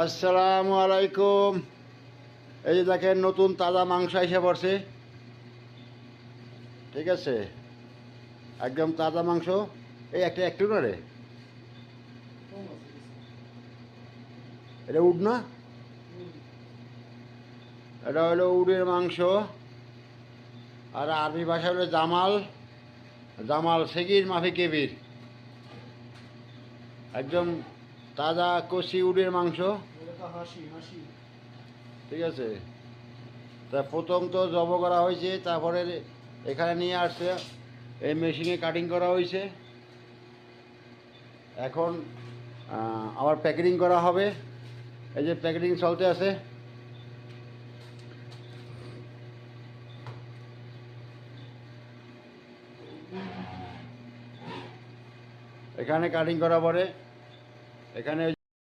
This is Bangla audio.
আসসালামু আলাইকুম। এই যে দেখেন নতুন তাজা মাংস এসে পড়ছে। ঠিক আছে, একদম তাজা মাংস। এই একটা একটু না রে, এটা উড না, এটা হলো উডের মাংস। আর আরবি ভাষা হলো জামাল, জামাল সেগির মাফি কেবির। একদম তাজা কষি উডের মাংস। ঠিক আছে, তা প্রথম তো জব করা হয়েছে, তারপরে এখানে নিয়ে আসছে, এই মেশিনে কাটিং করা হয়েছে। এখন আবার প্যাকেটিং করা হবে। এই যে প্যাকেটিং চলতে আছে। এখানে কাটিং করা পরে এখানে